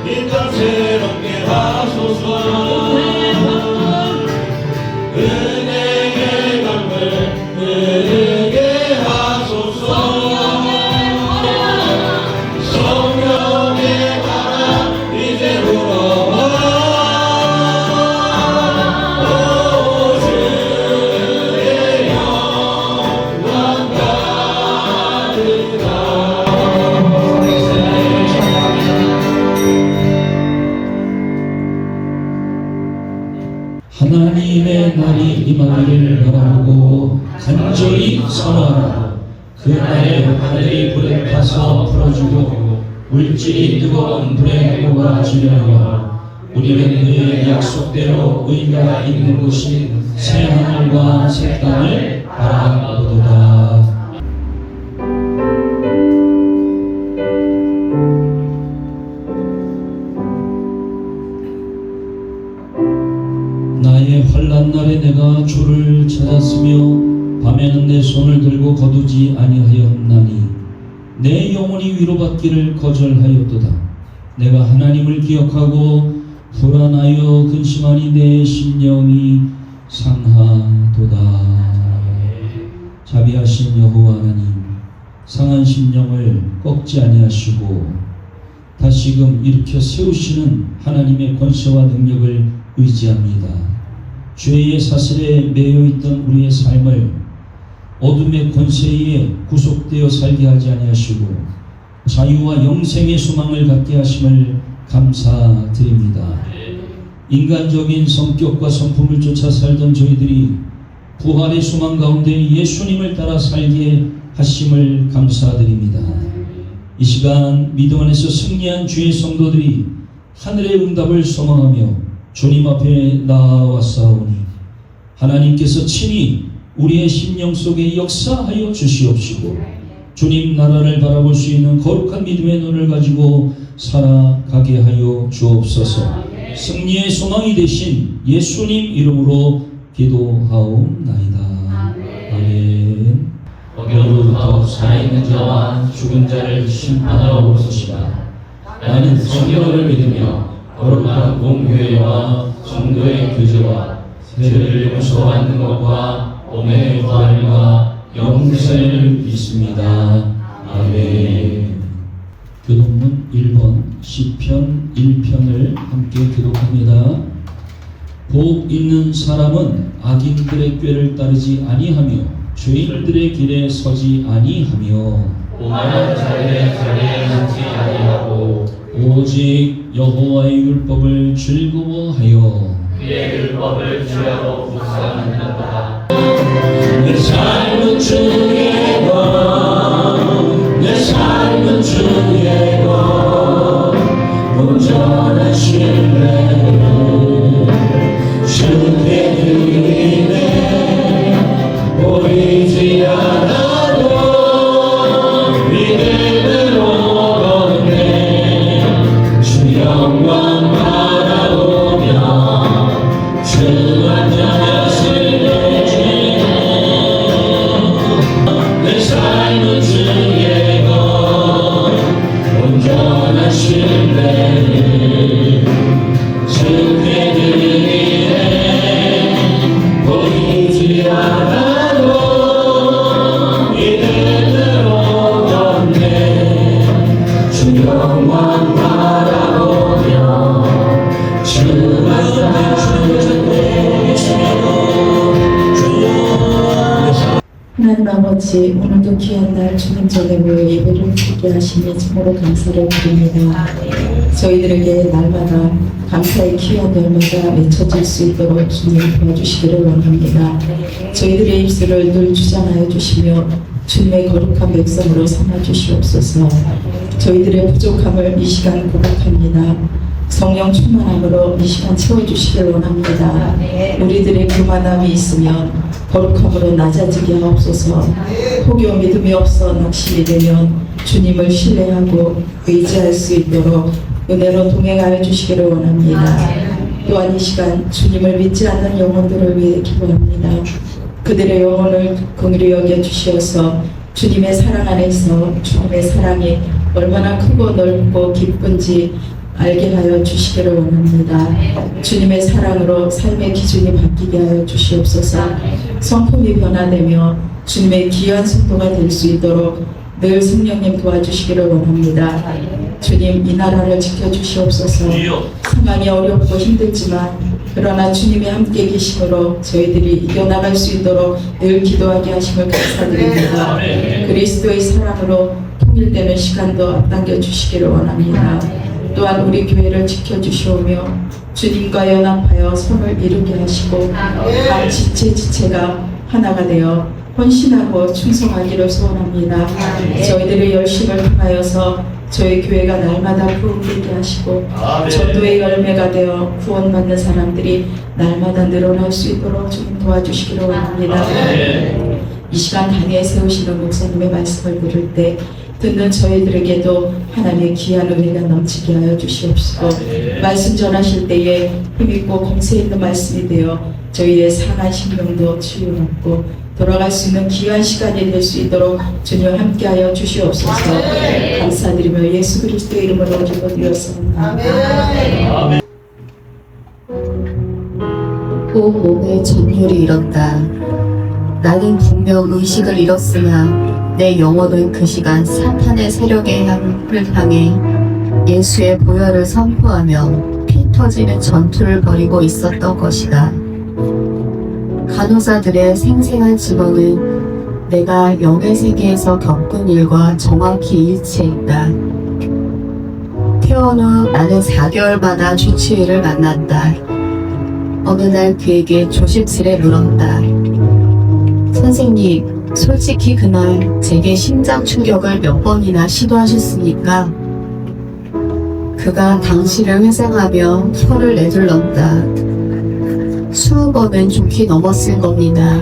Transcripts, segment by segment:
이 땅 새롭게 하소서. 은혜의 강물 흐르게 하소서. 성령의 바람 이제 불어오라. 오 주의 영광 가득하. 하나님의 날이 임하기를 바라보고 간절히 선언하라. 그 날에 하늘이 불에 타서 풀어주고 물질이 뜨거운 불에 녹아지려 하여 우리는 그의 약속대로 의가 있는 곳인 새 하늘과 새 땅을 바라보도다. 나의 환난 날에 내가 주를 찾았으며 밤에는 내 손을 들고 거두지 아니하였나니 내 영혼이 위로받기를 거절하였도다. 내가 하나님을 기억하고 불안하여 근심하니 내 심령이 상하도다. 자비하신 여호와 하나님, 상한 심령을 꺾지 아니하시고 다시금 일으켜 세우시는 하나님의 권세와 능력을 의지합니다. 죄의 사슬에 매여있던 우리의 삶을 어둠의 권세에 구속되어 살게 하지 아니하시고 자유와 영생의 소망을 갖게 하심을 감사드립니다. 인간적인 성격과 성품을 쫓아 살던 저희들이 부활의 소망 가운데 예수님을 따라 살게 하심을 감사드립니다. 이 시간 믿음 안에서 승리한 주의 성도들이 하늘의 응답을 소망하며 주님 앞에 나아왔사오니 하나님께서 친히 우리의 심령 속에 역사하여 주시옵시고 주님 나라를 바라볼 수 있는 거룩한 믿음의 눈을 가지고 살아가게 하여 주옵소서. 승리의 소망이 되신 예수님 이름으로 기도하옵나이다. 아멘. 거기로부터 살아있는 자와 죽은 자를 심판하러 오시리라. 나는 성령을 믿으며 거룩한 공교회와 성도의 교제와 죄를 용서받는 것과 몸의 부활과 영생을 믿습니다. 아멘. 교독문 1번 시편 1편을 함께 교독합니다. 복 있는 사람은 악인들의 꾀를 따르지 아니하며 죄인들의 길에 서지 아니하며 오만한 자들의 자리에 앉지 아니하고 오직 여호와의 율법을 즐거워하여 그의 율법을 주야로 묵상한다. 내 삶은 주의 것, 내 삶은 주의 것, 온전한 신뢰를 주께 드리네. 보이지 않아도 믿음으로 걷네. 주 영광 바라보며 주 안전하실 내 삶은 주의 것, 온전한 신뢰를 주께 드리네. 보이지 않아도 믿음으로 걷네. 주 영광 바라보며 주 하나님 아버지, 오늘도 귀한 날 주님 전에 모여 예배를 드리게 하시니 참으로 감사를 드립니다. 저희들에게 날마다 감사의 귀한 열매가 맺혀질 수 있도록 주님 도와주시기를 원합니다. 저희들의 입술을 늘 주장하여 주시며 주님의 거룩한 백성으로 삼아 주시옵소서. 저희들의 부족함을 이 시간 고백합니다. 성령 충만함으로 이 시간 채워주시길 원합니다. 우리들의 교만함이 있으면 거룩함으로 낮아지게 하옵소서. 혹여 믿음이 없어 낙심이 되면 주님을 신뢰하고 의지할 수 있도록 은혜로 동행하여 주시기를 원합니다. 또한 이 시간 주님을 믿지 않는 영혼들을 위해 기도합니다. 그들의 영혼을 긍휼히 여겨 주시어서 주님의 사랑 안에서 주님의 사랑이 얼마나 크고 넓고 기쁜지 알게 하여 주시기를 원합니다. 주님의 사랑으로 삶의 기준이 바뀌게 하여 주시옵소서. 성품이 변화되며 주님의 귀한 성도가 될 수 있도록 늘 성령님 도와주시기를 원합니다. 주님, 이 나라를 지켜주시옵소서. 상황이 어렵고 힘들지만 그러나 주님이 함께 계심으로 저희들이 이겨나갈 수 있도록 늘 기도하게 하심을 감사드립니다. 그리스도의 사랑으로 통일되는 시간도 앞당겨 주시기를 원합니다. 또한 우리 교회를 지켜주시오며 주님과 연합하여 선을 이루게 하시고 각 지체가 하나가 되어 헌신하고 충성하기를 소원합니다. 저희들의 열심을 통하여서 저희 교회가 날마다 부흥되게 하시고 전도의 열매가 되어 구원받는 사람들이 날마다 늘어날 수 있도록 주님 도와주시기를 원합니다. 이 시간 단위에 세우시는 목사님의 말씀을 들을 때 듣는 저희들에게도 하나님의 귀한 은혜가 넘치게 하여 주시옵시고 말씀 전하실 때에 힘있고 공세 있는 말씀이 되어 저희의 상한 심령도 치유받고 돌아갈 수 있는 귀한 시간이 될 수 있도록 주님 함께하여 주시옵소서. 감사드리며 예수 그리스도의 이름으로 기도드렸습니다. 온 몸에 전율이 일었다. 나는 분명 의식을 잃었으나 내 영혼은 그 시간 사탄의 세력의 향을 향해 예수의 보혈을 선포하며 피 터지는 전투를 벌이고 있었던 것이다. 간호사들의 생생한 증언은 내가 영의 세계에서 겪은 일과 정확히 일치했다. 퇴원 후 나는 4개월마다 주치의를 만났다. 어느 날 그에게 조심스레 물었다. 선생님, 솔직히 그날 제게 심장 충격을 몇 번이나 시도하셨습니까? 그가 당시를 회상하며 혀를 내둘렀다. 20번은 좋게 넘었을 겁니다.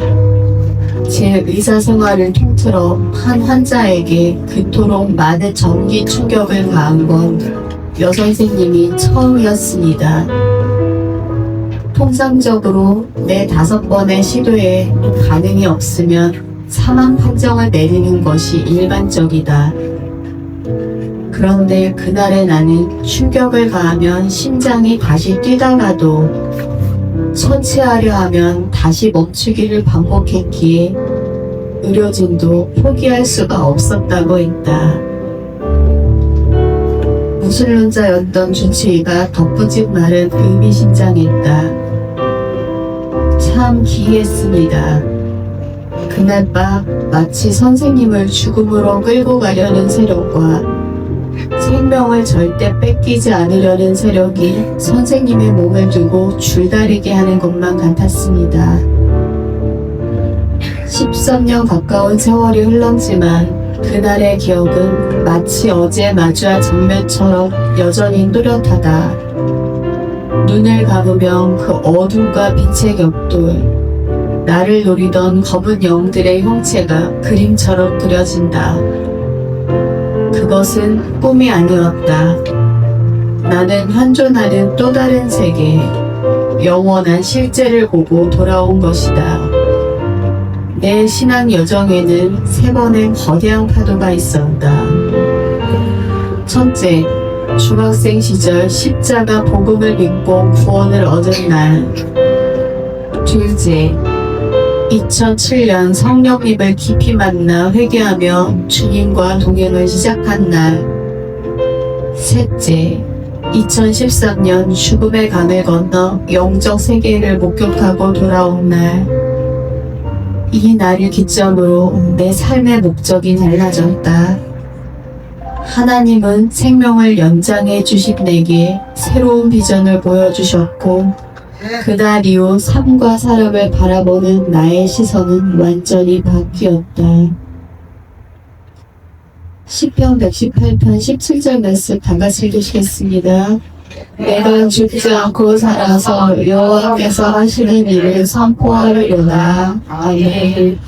제 의사 생활을 통틀어 한 환자에게 그토록 많은 전기 충격을 가한 건 여선생님이 처음이었습니다. 통상적으로 내 5번의 시도에 반응이 없으면 사망 판정을 내리는 것이 일반적이다. 그런데 그날의 나는 충격을 가하면 심장이 다시 뛰다가도 선취하려 하면 다시 멈추기를 반복했기에 의료진도 포기할 수가 없었다고 했다. 무신론자였던 주치의가 덧붙인 말은 의미심장했다. 참 기이했습니다. 그날 밤 마치 선생님을 죽음으로 끌고 가려는 세력과 생명을 절대 뺏기지 않으려는 세력이 선생님의 몸을 두고 줄다리게 하는 것만 같았습니다. 13년 가까운 세월이 흘렀지만 그날의 기억은 마치 어제 마주한 장면처럼 여전히 또렷하다. 눈을 감으면 그 어둠과 빛의 격돌, 나를 노리던 검은 영들의 형체가 그림처럼 그려진다. 그것은 꿈이 아니었다. 나는 현존하는 또 다른 세계, 영원한 실제를 보고 돌아온 것이다. 내 신앙 여정에는 3번의 거대한 파도가 있었다. 첫째, 중학생 시절 십자가 복음을 믿고 구원을 얻은 날. 둘째, 2007년 성령님을 깊이 만나 회개하며 주님과 동행을 시작한 날. 셋째, 2013년 죽음의 강을 건너 영적 세계를 목격하고 돌아온 날. 이 날을 기점으로 내 삶의 목적이 달라졌다. 하나님은 생명을 연장해 주신 내게 새로운 비전을 보여주셨고 그날 이후 삶과 사람을 바라보는 나의 시선은 완전히 바뀌었다. 시편 118편 17절 말씀 다같이 읽으시겠습니다. 내가 죽지 않고 살아서 여호와께서 하시는 일을 선포하리로다. 아멘.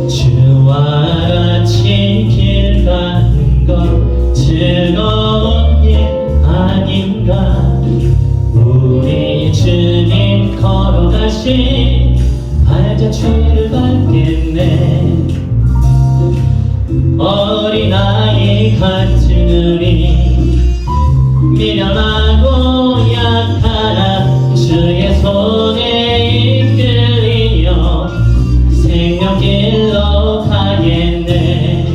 주와 같이 길 가는 것 즐거운 일 아닌가. 걸어가신 발자취를 밟겠네. 어린아이 같은 우리 미련하고 약하나 주의 손에 이끌리어 생명길로 가겠네.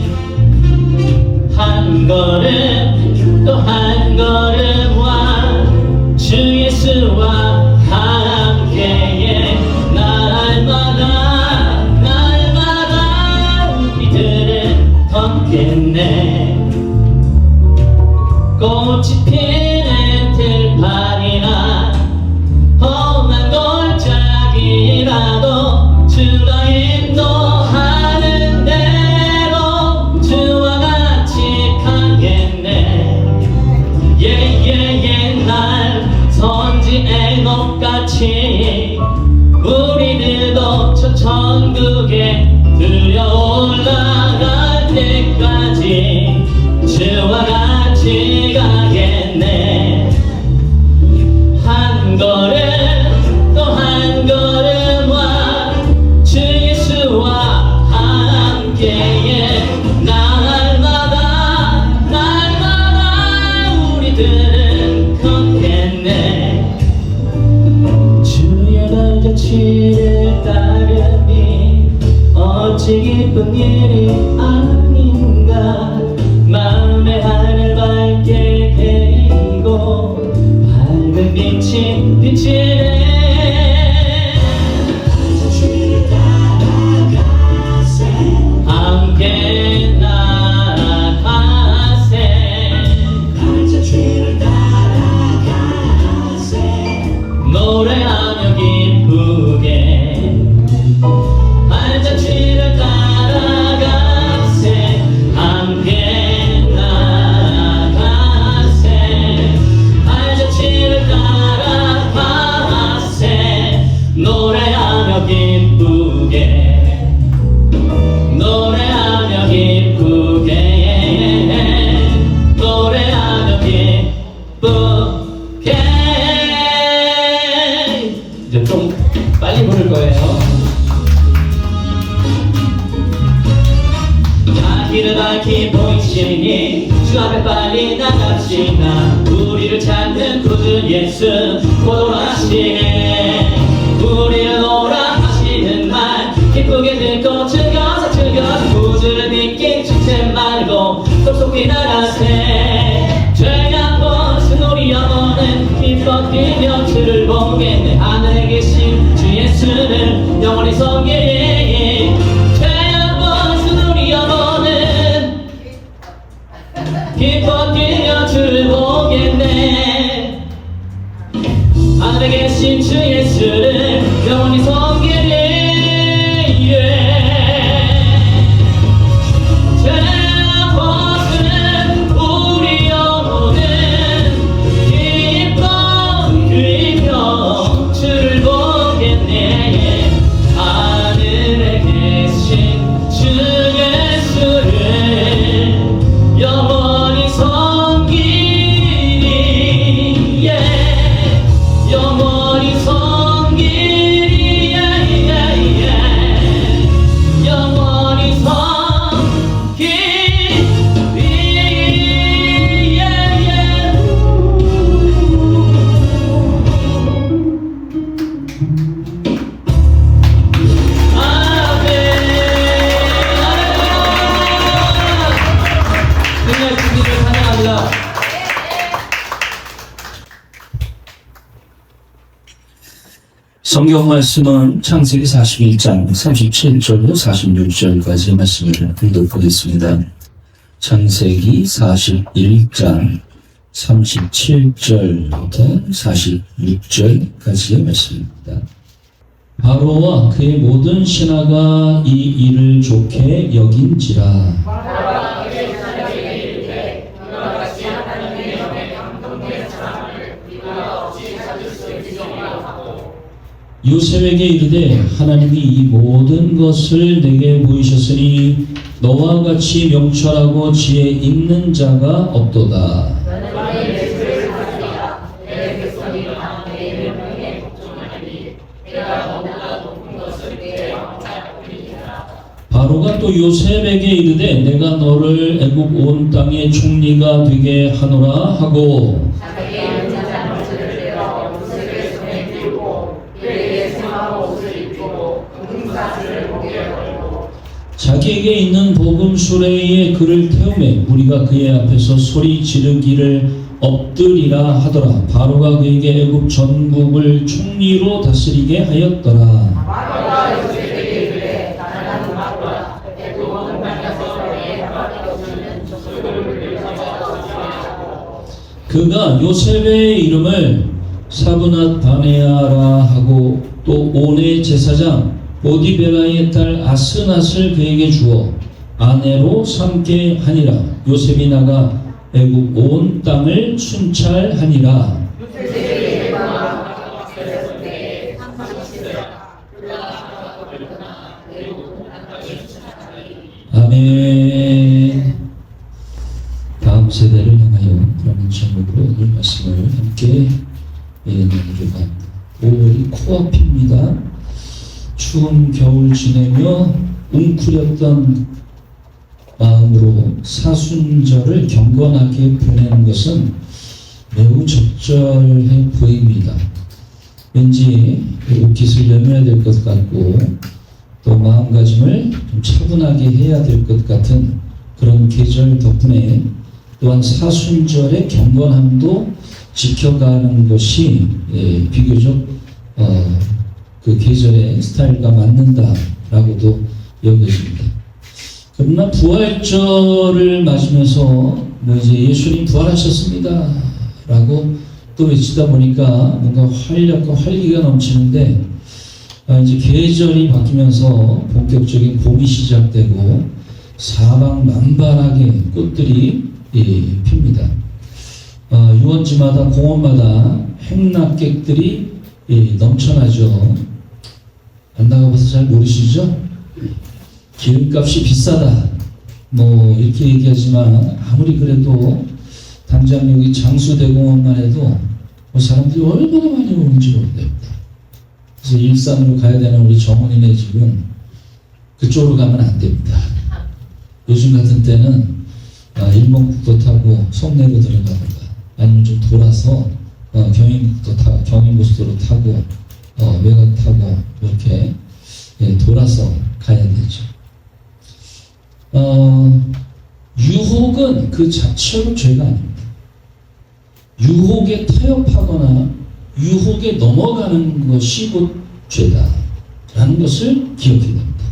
한 걸음 또 한 걸음와 주 예수와 함께해 날마다 우리들은 걷겠네. 꽃이 피는 들판이나 험한 골짜기라도 주가 인도하는 대로 주와 같이 가겠네. 옛날 선지 에녹같이 우리들도 저 천국에 들여올라갈 때까지 주와 같이 가겠네. 한 걸음 또 한 걸음와 주 예수와 함께해 날마다 우리들은 걷겠네. 주의 발자취를 따르니 어찌 기쁜 일이 아닌가. 마음의 하늘 밝게 개이고 밝은 빛이 비치네. 함께 나아가세. 노래하며 기쁘게 발자취를 따라가세. 함께 나아가세. 발자취를 따라가세. 노래하며 기쁘게 노래하며 기쁘게 노래하며 기쁘게. 이제 좀 빨리 부를 거예요. 길을 밝히 보이시니 주 앞에 빨리 나갑시다. 우리를 찾는 구주 예수 곧 오라시네. 우리를 오라 하시는 말 기쁘게 듣고 즐겨서 구주를 믿긴 주체 말고 속속히 나가세. 죄가 벗은 우리 영혼은 기뻐 뛰며 주를 보겠네. 하늘에 계신 주 예수를 영원히 섬기리. 죄가 벗은 우리 영혼은 기뻐 뛰며 주를 보겠네. 하늘에 계신 주 예수를 영원히 섬기리. 죄가 벗은 우리 영혼은 기뻐 뛰며 주를 보겠네. 하늘에 계신 주 예수를 영원히 섬기리. 영원히 섬기리. 영원히 섬기리. 아멘. 하나님 주님을 찬양합니다. 성경 말씀은 창세기 41장 37절로 46절까지의 말씀을 읽어보겠습니다. 창세기 41장 37절부터 46절까지의 말씀입니다. 바로와 그의 모든 신하가 이 일을 좋게 여긴지라. 요셉에게 이르되 하나님이 이 모든 것을 내게 보이셨으니 너와 같이 명철하고 지혜 있는 자가 없도다. 또 요셉에게 이르되 내가 너를 애굽 온 땅의 총리가 되게 하노라 하고 자기에게 있는 복음 수레에 그를 태우매 우리가 그의 앞에서 소리 지르기를 엎드리라 하더라. 바로가 그에게 애굽 전국을 총리로 다스리게 하였더라. 그가 요셉의 이름을 사브낫 바네아라 하고 또 온의 제사장 보디베라의 딸 아스낫을 그에게 주어 아내로 삼게 하니라. 요셉이 나가 애굽 온 땅을 순찰하니라. 아멘. 다음 세대를 향하여 그런 제목으로 오늘 말씀을 함께 나누려고 합니다. 5월이 코앞입니다. 추운 겨울 지내며 웅크렸던 마음으로 사순절을 경건하게 보내는 것은 매우 적절해 보입니다. 왠지 옷깃을 여며야 될 것 같고 또 마음가짐을 좀 차분하게 해야 될 것 같은 그런 계절 덕분에 또한 사순절의 경건함도 지켜가는 것이 비교적 그 계절의 스타일과 맞는다라고도 여겨집니다. 그러나 부활절을 맞으면서 뭐 이제 예수님 부활하셨습니다 라고 또 외치다 보니까 뭔가 활력과 활기가 넘치는데 이제 계절이 바뀌면서 본격적인 봄이 시작되고 사방만발하게 꽃들이 핍니다. 유원지마다 공원마다 행락객들이 넘쳐나죠. 안 나가봐서 잘 모르시죠? 기름값이 비싸다 뭐 이렇게 얘기하지만 아무리 그래도 당장 여기 장수대공원만 해도 뭐 사람들이 얼마나 많이 오는지 모르겠다. 그래서 일산으로 가야 되는 우리 정원이네 집은 그쪽으로 가면 안 됩니다. 요즘 같은 때는 일본국도 타고 송내로 들어가든가 아니면 좀 돌아서 경인고속도로 타고 외곽 타고 이렇게 돌아서 가야 되죠. 유혹은 그 자체로 죄가 아닙니다. 유혹에 타협하거나 유혹에 넘어가는 것이 곧 죄다라는 것을 기억해야 됩니다.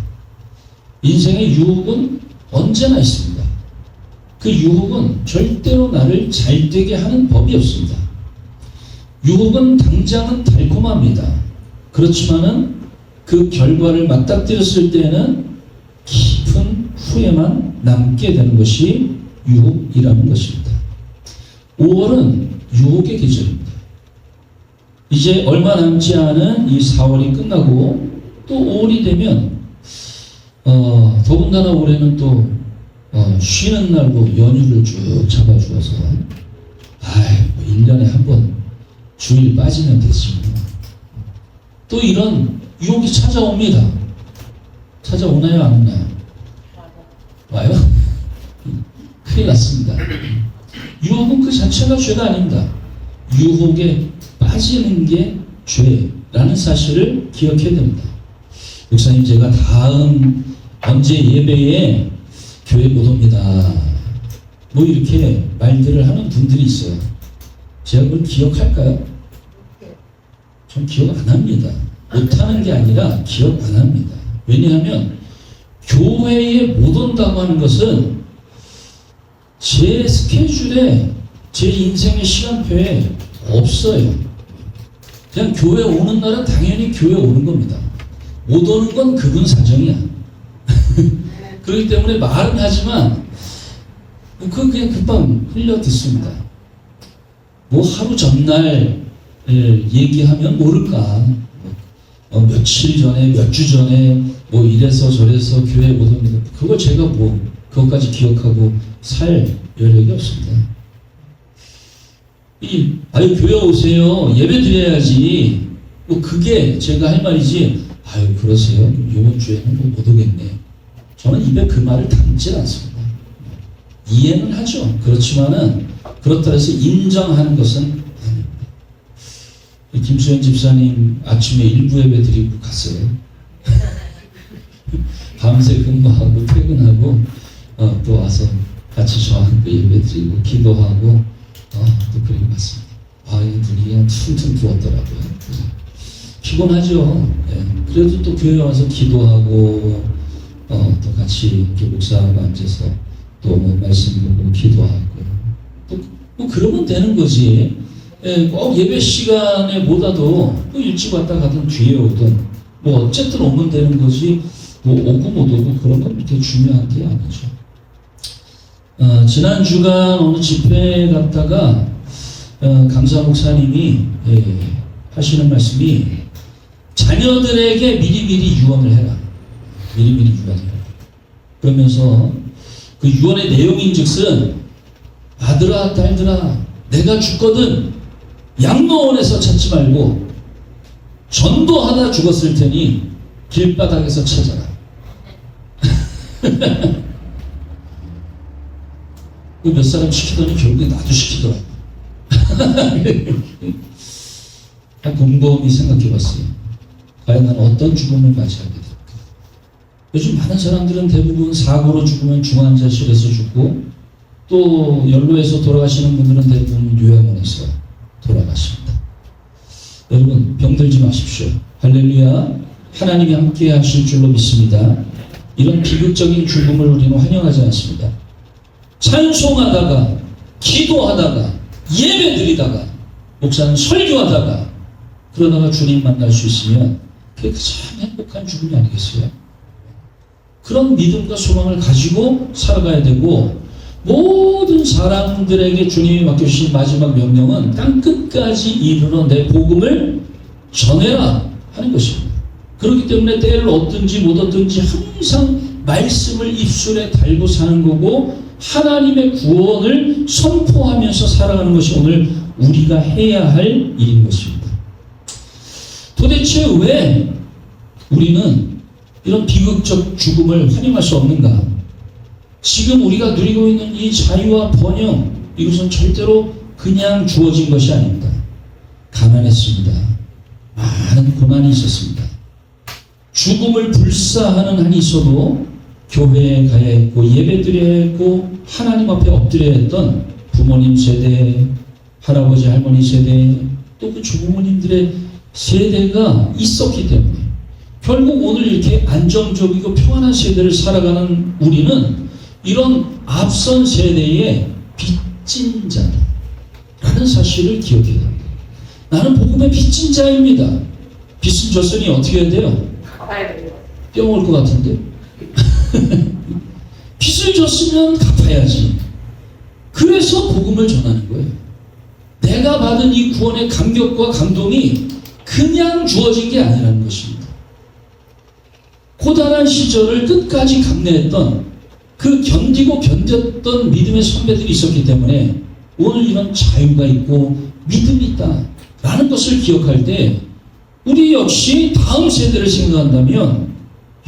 인생의 유혹은 언제나 있습니다. 그 유혹은 절대로 나를 잘되게 하는 법이 없습니다. 유혹은 당장은 달콤합니다. 그렇지만은 그 결과를 맞닥뜨렸을 때는 깊은 후회만 남게 되는 것이 유혹이라는 것입니다. 5월은 유혹의 계절입니다. 이제 얼마 남지 않은 이 4월이 끝나고 또 5월이 되면 더군다나 올해는 또 쉬는 날고 연휴를 쭉 잡아주어서 뭐 1년에 한 번 주일 빠지면 되지. 또 이런 유혹이 찾아옵니다. 찾아오나요? 안 오나요? 와요? 큰일 났습니다. 유혹은 그 자체가 죄가 아닙니다. 유혹에 빠지는 게 죄라는 사실을 기억해야 됩니다. 목사님, 제가 다음 언제 예배에 교회 못 옵니다. 뭐 이렇게 말들을 하는 분들이 있어요. 제가 그걸 기억할까요? 전 기억 안 합니다. 못하는 게 아니라 기억 안 합니다. 왜냐하면 교회에 못 온다고 하는 것은 제 스케줄에 제 인생의 시간표에 없어요. 그냥 교회 오는 날은 당연히 교회 오는 겁니다. 못 오는 건 그분 사정이야. 그렇기 때문에 말은 하지만 그건 그냥 금방 흘려 듣습니다. 뭐 하루 전날 얘기하면 모를까. 며칠 전에 몇 주 전에 뭐 이래서 저래서 교회 못 옵니다. 그걸 제가 뭐 그것까지 기억하고 살 여력이 없습니다. 아유 교회 오세요. 예배 드려야지. 뭐 그게 제가 할 말이지. 아유 그러세요. 이번 주에는 뭐 못 오겠네. 저는 입에 그 말을 담지 않습니다. 이해는 하죠. 그렇지만은 그렇다 해서 인정하는 것은 아닙니다. 김수현 집사님 아침에 일부 예배 드리고 갔어요. 밤새 근무하고 퇴근하고 또 와서 같이 저하고 예배 드리고 기도하고 또 그리고 갔습니다. 이 눈이 그냥 퉁퉁 부었더라고요. 피곤하죠. 예. 그래도 또 교회 와서 기도하고 또 같이 이렇게 목사하고 앉아서 또 뭐 말씀 듣고 기도하고 또 뭐 그러면 되는 거지. 예, 꼭 예배 시간에 보다도 또 일찍 왔다 가든 뒤에 오든 뭐 어쨌든 오면 되는 거지. 뭐 오고 못 오고 그런 건 그렇게 중요한 게 아니죠. 지난 주간 어느 집회 갔다가 강사 목사님이 하시는 말씀이 자녀들에게 미리미리 유언을 해라. 미리미리 유언해라. 그러면서 그 유언의 내용인즉슨 아들아 딸들아 내가 죽거든 양로원에서 찾지 말고 전도하다 죽었을 테니 길바닥에서 찾아라. 몇 사람 시키더니 결국에 나도 시키더라고. 곰곰이 생각해봤어요. 과연 나는 어떤 죽음을 맞이하게 될까? 요즘 많은 사람들은 대부분 사고로 죽으면 중환자실에서 죽고 또 연로에서 돌아가시는 분들은 대부분 요양원에서 돌아가십니다. 여러분 병들지 마십시오. 할렐루야. 하나님이 함께 하실 줄로 믿습니다. 이런 비극적인 죽음을 우리는 환영하지 않습니다. 찬송하다가 기도하다가 예배드리다가 목사는 설교하다가 그러다가 주님 만날 수 있으면 그게 참 행복한 죽음이 아니겠어요? 그런 믿음과 소망을 가지고 살아가야 되고 모든 사람들에게 주님이 맡겨주신 마지막 명령은 땅끝까지 이르러 내 복음을 전해라 하는 것입니다. 그렇기 때문에 때를 얻든지 못 얻든지 항상 말씀을 입술에 달고 사는 거고 하나님의 구원을 선포하면서 살아가는 것이 오늘 우리가 해야 할 일인 것입니다. 도대체 왜 우리는 이런 비극적 죽음을 환영할 수 없는가? 지금 우리가 누리고 있는 이 자유와 번영, 이것은 절대로 그냥 주어진 것이 아닙니다. 가난했습니다. 많은 고난이 있었습니다. 죽음을 불사하는 한이 있어도 교회에 가야 했고 예배드려야 했고 하나님 앞에 엎드려야 했던 부모님 세대, 할아버지 할머니 세대, 또 그 조부모님들의 세대가 있었기 때문에 결국 오늘 이렇게 안정적이고 평안한 세대를 살아가는 우리는 이런 앞선 세대의 빚진 자라는 사실을 기억해야 합니다. 나는 복음의 빚진 자입니다. 빚은 졌으니 어떻게 해야 돼요? 떼어먹을 것 같은데? 빚을 졌으면 갚아야지. 그래서 복음을 전하는 거예요. 내가 받은 이 구원의 감격과 감동이 그냥 주어진 게 아니라는 것입니다. 고단한 시절을 끝까지 감내했던 그 견디고 견뎠던 믿음의 선배들이 있었기 때문에 오늘 이런 자유가 있고 믿음이 있다라는 것을 기억할 때 우리 역시 다음 세대를 생각한다면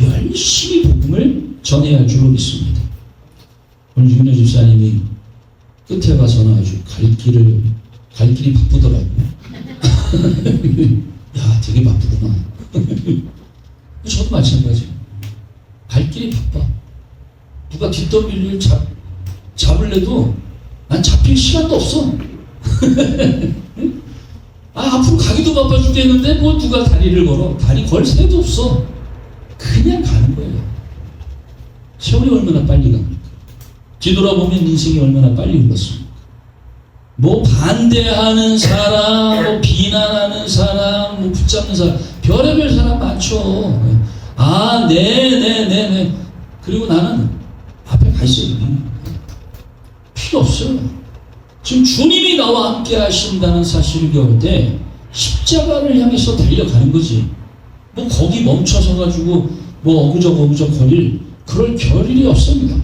열심히 복음을 전해야 할 줄로 믿습니다. 오늘 유근혜 집사님이 끝에 가서는 아주 갈 길이 바쁘더라고요. 야, 되게 바쁘구나. 저도 마찬가지예요. 갈 길이 바빠. 누가 뒷더미를 잡을래도 난 잡힐 시간도 없어. 앞으로 가기도 바빠 죽겠는데 뭐 누가 다리를 걸어. 다리 걸 새도 없어. 그냥 가는 거예요. 세월이 얼마나 빨리 갑니까? 뒤돌아보면 인생이 얼마나 빨리 흘렀습니까? 뭐 반대하는 사람, 뭐 비난하는 사람, 뭐 붙잡는 사람, 별의별 사람 많죠. 네. 그리고 나는 앞에 가 있어요. 필요 없어요. 지금 주님이 나와 함께 하신다는 사실을 겨울 때 십자가를 향해서 달려가는 거지. 뭐 거기 멈춰서 가지고 뭐 어구적 거릴 그럴 겨를이 없습니다.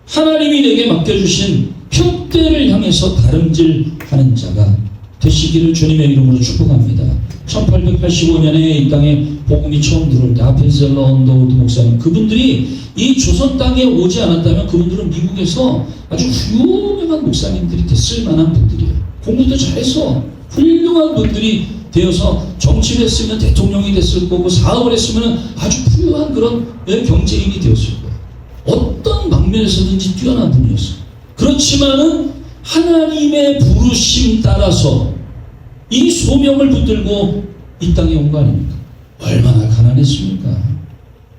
하나님이 내게 맡겨주신 표대를 향해서 다름질하는 자가 되시기를 주님의 이름으로 축복합니다. 1885년에 이 땅에 복음이 처음 들어올 때 아펜셀러 언더우드 목사님, 그분들이 이 조선 땅에 오지 않았다면 그분들은 미국에서 아주 유명한 목사님들이 됐을 만한 분들이에요. 공부도 잘해서 훌륭한 분들이 되어서 정치를 했으면 대통령이 됐을 거고, 사업을 했으면 아주 훌륭한 그런 경제인이 되었을 거예요. 어떤 방면에서든지 뛰어난 분이었어요. 그렇지만은 하나님의 부르심 따라서 이 소명을 붙들고 이 땅에 온 거 아닙니까? 얼마나 가난했습니까?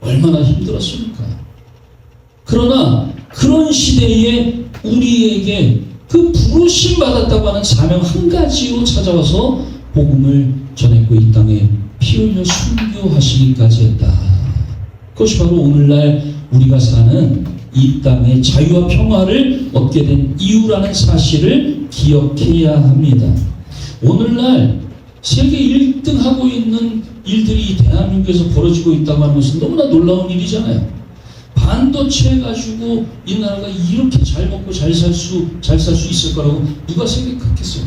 얼마나 힘들었습니까? 그러나 그런 시대에 우리에게 그 부르심 받았다고 하는 사명 한 가지로 찾아와서 복음을 전했고 이 땅에 피 흘려 순교하시기까지 했다. 그것이 바로 오늘날 우리가 사는 이 땅의 자유와 평화를 얻게 된 이유라는 사실을 기억해야 합니다. 오늘날 세계 1등 하고 있는 일들이 대한민국에서 벌어지고 있다고 하는 것은 너무나 놀라운 일이잖아요. 반도체 가지고 이 나라가 이렇게 잘 먹고 잘 살 수 있을 거라고 누가 생각했겠어요?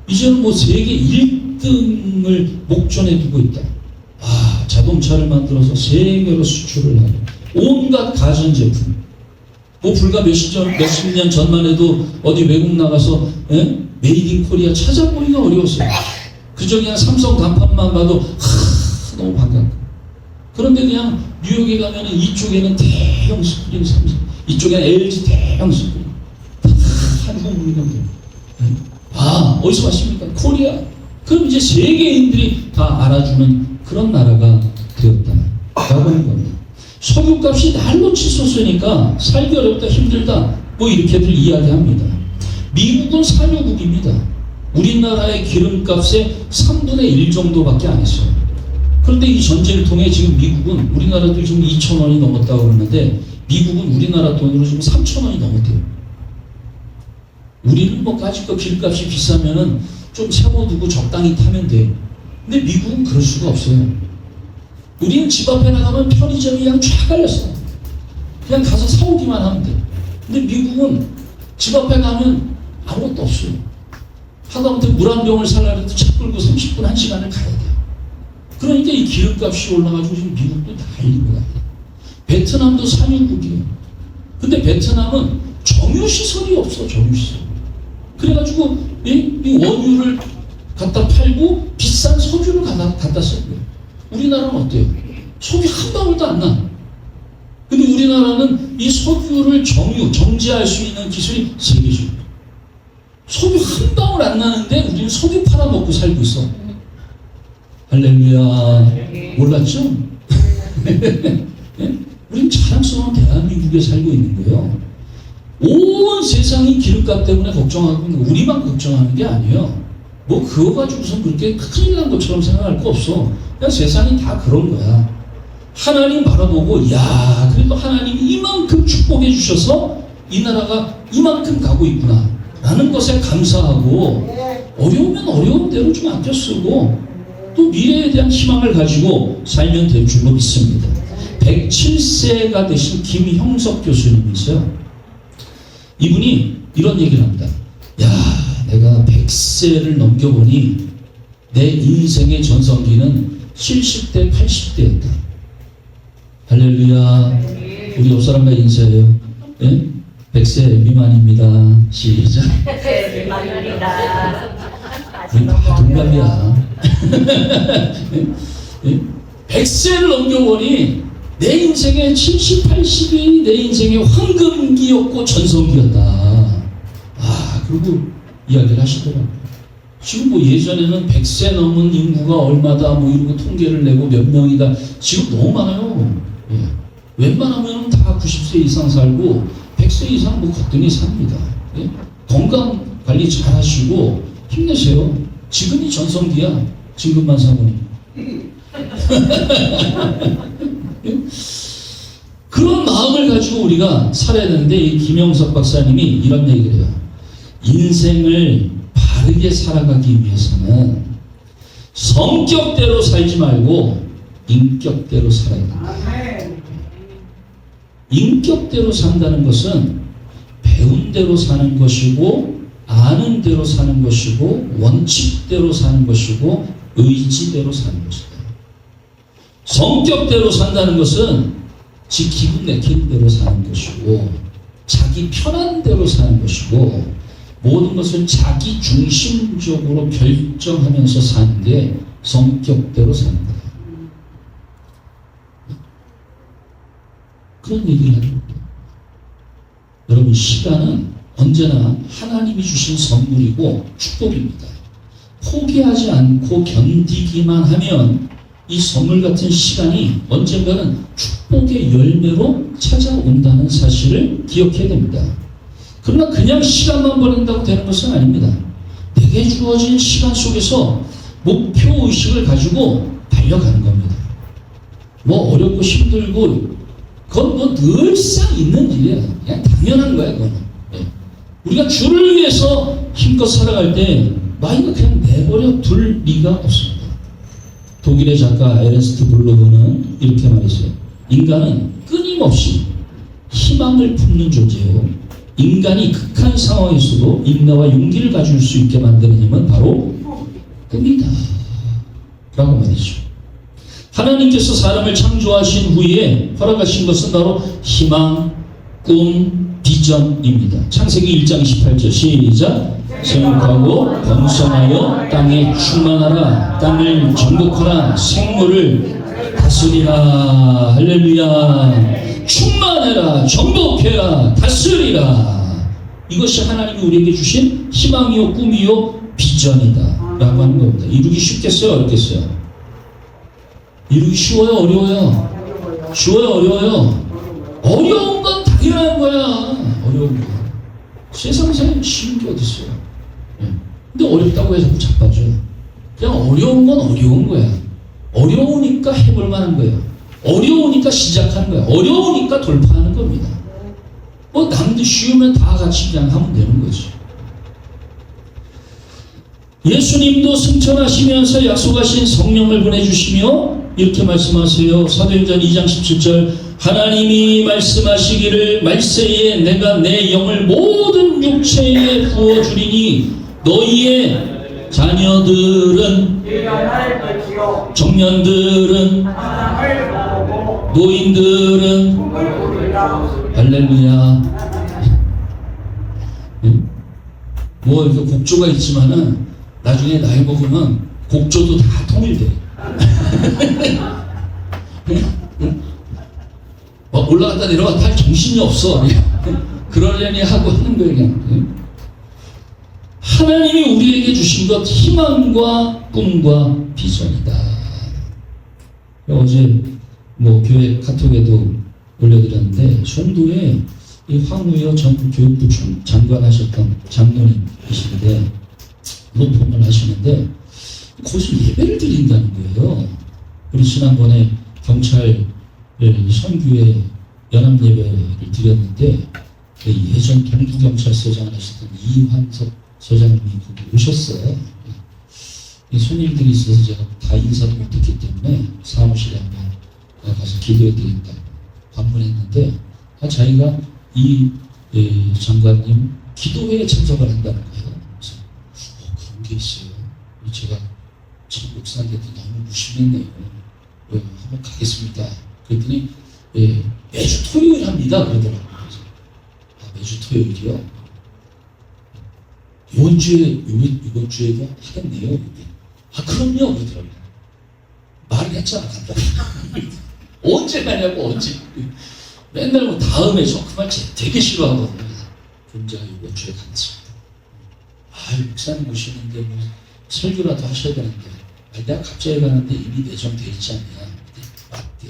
이제는 뭐 세계 1등을 목전에 두고 있다. 자동차를 만들어서 세계로 수출을 하고 온갖 가전제품, 뭐 불과 몇십 년 전만 해도 어디 외국 나가서 메이드 인 코리아 찾아보기가 어려웠어요. 그저 그냥 삼성 간판만 봐도 너무 반갑고. 그런데 그냥 뉴욕에 가면은 이쪽에는 대형 스크린 삼성, 이쪽에는 LG 대형 스크린, 다 한국 물건들. 어디서 왔습니까? 코리아. 그럼 이제 세계인들이 다 알아주는 그런 나라가 되었다라고 하는 겁니다. 석유값이 날로 치솟으니까 살기 어렵다, 힘들다, 뭐 이렇게들 이야기합니다. 미국은 산유국입니다. 우리나라의 기름값의 3분의 1 정도밖에 안 했어요. 그런데 이 전쟁을 통해 지금 미국은, 우리나라도 지금 2,000원이 넘었다고 그러는데 미국은 우리나라 돈으로 지금 3,000원이 넘었대요. 우리는 뭐 까짓거 길값이 비싸면은 좀 세워두고 적당히 타면 돼. 근데 미국은 그럴 수가 없어요. 우리는 집 앞에 나가면 편의점이 그냥 쫙 깔렸어. 그냥 가서 사오기만 하면 돼. 근데 미국은 집 앞에 가면 아무것도 없어요. 하다못해 물 한 병을 살려고 해도 차 끌고 30분, 1시간을 가야 돼요. 그러니까 이 기름값이 올라가지고 지금 미국도 난리고 가요. 베트남도 산유국이에요. 근데 베트남은 정유시설이 없어, 정유시설. 그래가지고 이 원유를 갖다 팔고 비싼 석유를 갖다 써요. 우리나라는 어때요? 석유 한 방울도 안 나. 근데 우리나라는 이 석유를 정제할 수 있는 기술이 세계적이에요. 석유 한 방울 안 나는데 우리는 석유 팔아먹고 살고 있어. 할렐루야. 몰랐죠? 우리는 자랑스러운 대한민국에 살고 있는 거예요. 온 세상이 기름값 때문에 걱정하고 있는 거, 우리만 걱정하는 게 아니에요. 뭐 그거 가지고선 그렇게 큰일 난 것처럼 생각할 거 없어. 그냥 세상이 다 그런 거야. 하나님 바라보고, 야, 그래도 하나님이 이만큼 축복해 주셔서 이 나라가 이만큼 가고 있구나 라는 것에 감사하고, 어려우면 어려운 대로 좀 아껴 쓰고 또 미래에 대한 희망을 가지고 살면 될 줄로 믿습니다. 107세가 되신 김형석 교수님이세요. 이분이 이런 얘기를 합니다. 야, 내가 100세를 넘겨보니 내 인생의 전성기는 70대, 80대였다. 할렐루야. 우리 옆 사람과 인사해요. 예? 100세 미만입니다. 시작. 100세 미만입니다. 우리 다 동갑이야. 예? 100세를 넘겨보니 내 인생의 70, 80이 내 인생의 황금기였고 전성기였다. 그리고 이야기를 하시더라고요. 지금 뭐 예전에는 100세 넘은 인구가 얼마다 뭐 이러고 통계를 내고 몇 명이다. 지금 너무 많아요. 예. 웬만하면 다 90세 이상 살고 100세 이상 뭐 거뜬히 삽니다. 예. 건강 관리 잘 하시고 힘내세요. 지금이 전성기야. 지금만 사모니. 그런 마음을 가지고 우리가 살아야 되는데, 이 김영석 박사님이 이런 얘기를 해요. 인생을 바르게 살아가기 위해서는 성격대로 살지 말고 인격대로 살아야 된다. 인격대로 산다는 것은 배운 대로 사는 것이고, 아는 대로 사는 것이고 원칙대로 사는 것이고 의지대로 사는 것이다. 성격대로 산다는 것은 지 기분 내키는 대로 사는 것이고 자기 편한 대로 사는 것이고 모든 것을 자기 중심적으로 결정하면서 사는 게 성격대로 사는 거다. 그런 얘기를 하는 겁니다. 여러분, 시간은 언제나 하나님이 주신 선물이고 축복입니다. 포기하지 않고 견디기만 하면 이 선물 같은 시간이 언젠가는 축복의 열매로 찾아온다는 사실을 기억해야 됩니다. 그러나 그냥 시간만 보낸다고 되는 것은 아닙니다. 내게 주어진 시간 속에서 목표의식을 가지고 달려가는 겁니다. 뭐 어렵고 힘들고 그건 뭐 늘상 있는 일이야. 그냥 당연한 거야, 그거는. 네. 우리가 주를 위해서 힘껏 살아갈 때 마이가 그냥 내버려 둘 리가 없습니다. 독일의 작가 에르스트 블로그는 이렇게 말했어요. 인간은 끊임없이 희망을 품는 존재예요. 인간이 극한 상황에서도 인내와 용기를 가질 수 있게 만드는 힘은 바로 꿈이다 라고 말이죠. 하나님께서 사람을 창조하신 후에 허락하신 것은 바로 희망, 꿈, 비전입니다. 창세기 1장 18절 시작. 생육하고 번성하여 땅에 충만하라. 땅을 정복하라. 생물을 다스리라. 할렐루야. 충만해라. 정복해라. 다스리라. 이것이 하나님이 우리에게 주신 희망이요 꿈이요 비전이다 라고 하는 겁니다. 이루기 쉽겠어요? 어렵겠어요? 이루기 쉬워요? 어려워요? 쉬워요? 어려워요? 어려운 건 당연한 거야. 어려운 거. 세상에 쉬운 게 어딨어요? 근데 어렵다고 해서 자꾸 자빠져. 그냥 어려운 건 어려운 거야. 어려우니까 해볼 만한 거예요. 어려우니까 시작하는 거야. 어려우니까 돌파하는 겁니다. 뭐 남도 쉬우면 다 같이 그냥 하면 되는 거지. 예수님도 승천하시면서 약속하신 성령을 보내주시며 이렇게 말씀하세요. 사도행전 2장 17절 하나님이 말씀하시기를 말세에 내가 내 영을 모든 육체에 부어주리니 너희의 자녀들은 청년들은 노인들은 할렐루야. 뭐 이렇게 곡조가 있지만은 나중에 나이 먹으면 곡조도 다 통일돼. 올라갔다 내려갔다 할 정신이 없어. 그러려니 하고 하는 거예요. 그냥. 하나님이 우리에게 주신 것 희망과 꿈과 비전이다. 어제 뭐 교회 카톡에도 올려드렸는데 송도에 이 황우여 전 교육부 장관 하셨던 장로님이신데 로펌을 하시는데 거기서 예배를 드린다는 거예요. 우리 지난번에 경찰 선교회 연합 예배를 드렸는데 예전 동부경찰서장 하셨던 이환석 서장님이 거기 오셨어요. 이 손님들이 있어서 제가 다 인사도 못했기 때문에 사무실에 한번 가서 기도해 드린다 방문했는데 자기가 이 장관님 기도회에 참석을 한다는 거예요. 그래서 그런 게 있어요. 제가 참 목사님한테 너무 무심했네요. 한번 가겠습니다. 그랬더니 매주 토요일 합니다. 그러더라고요. 그래서 매주 토요일이요? 이번 주에도 하겠네요. 그럼요. 그러더라고요. 말을 했잖아. 간다고. 언제 가냐고, 언제. 맨날 뭐 다음에 저 그 말 되게 싫어하거든요. 본자가 이번 주에 가겠습니다. 목사님 오시는데 뭐 설교라도 하셔야 되는데 내가 갑자기 가는데 이미 내정돼 있지 않냐. 맞대.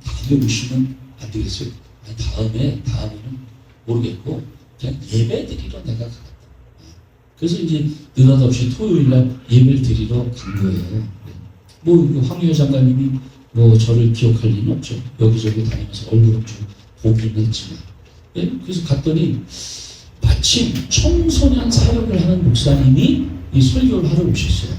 다음에 오시면 안 되겠어요. 다음에는 모르겠고 그냥 예배 드리러 내가 가겠다. 그래서 이제 느닷없이 토요일날 예배를 드리러 간 거예요. 뭐 황유여 장관님이 뭐 저를 기억할 리는 없죠. 여기저기 다니면서 얼굴은 좀 보기는 했지만. 그래서 갔더니 마침 청소년 사역을 하는 목사님이 이 설교를 하러 오셨어요.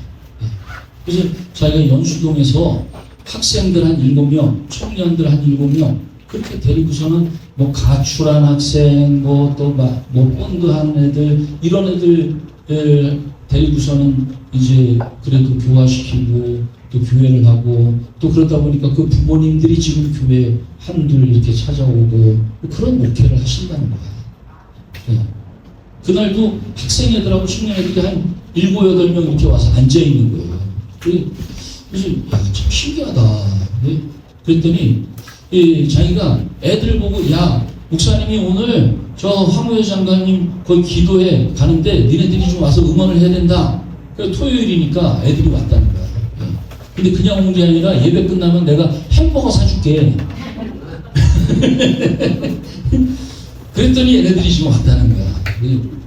그래서 자기가 연수동에서 학생들 한 7명, 청년들 한 7명, 그렇게 데리고서는 뭐 가출한 학생, 뭐 또 뭐 본드한 애들, 이런 애들 데리고서는 이제 그래도 교화시키고 또 교회를 하고 또 그러다 보니까 그 부모님들이 지금 교회 한둘 이렇게 찾아오고 그런 목회를 하신다는 거야. 네. 그날도 학생 애들하고 청년 애들이 한 7, 8명 이렇게 와서 앉아 있는 거예요. 그래서 야, 참 신기하다. 네? 그랬더니 자기가 애들 보고 야, 목사님이 오늘 저 황우회 장관님 거기 기도회 가는데 니네들이 좀 와서 응원을 해야 된다. 그래서 토요일이니까 애들이 왔다는 거야. 네. 근데 그냥 온 게 아니라 예배 끝나면 내가 햄버거 사줄게. 그랬더니 얘네들이 지금 왔다는 거야.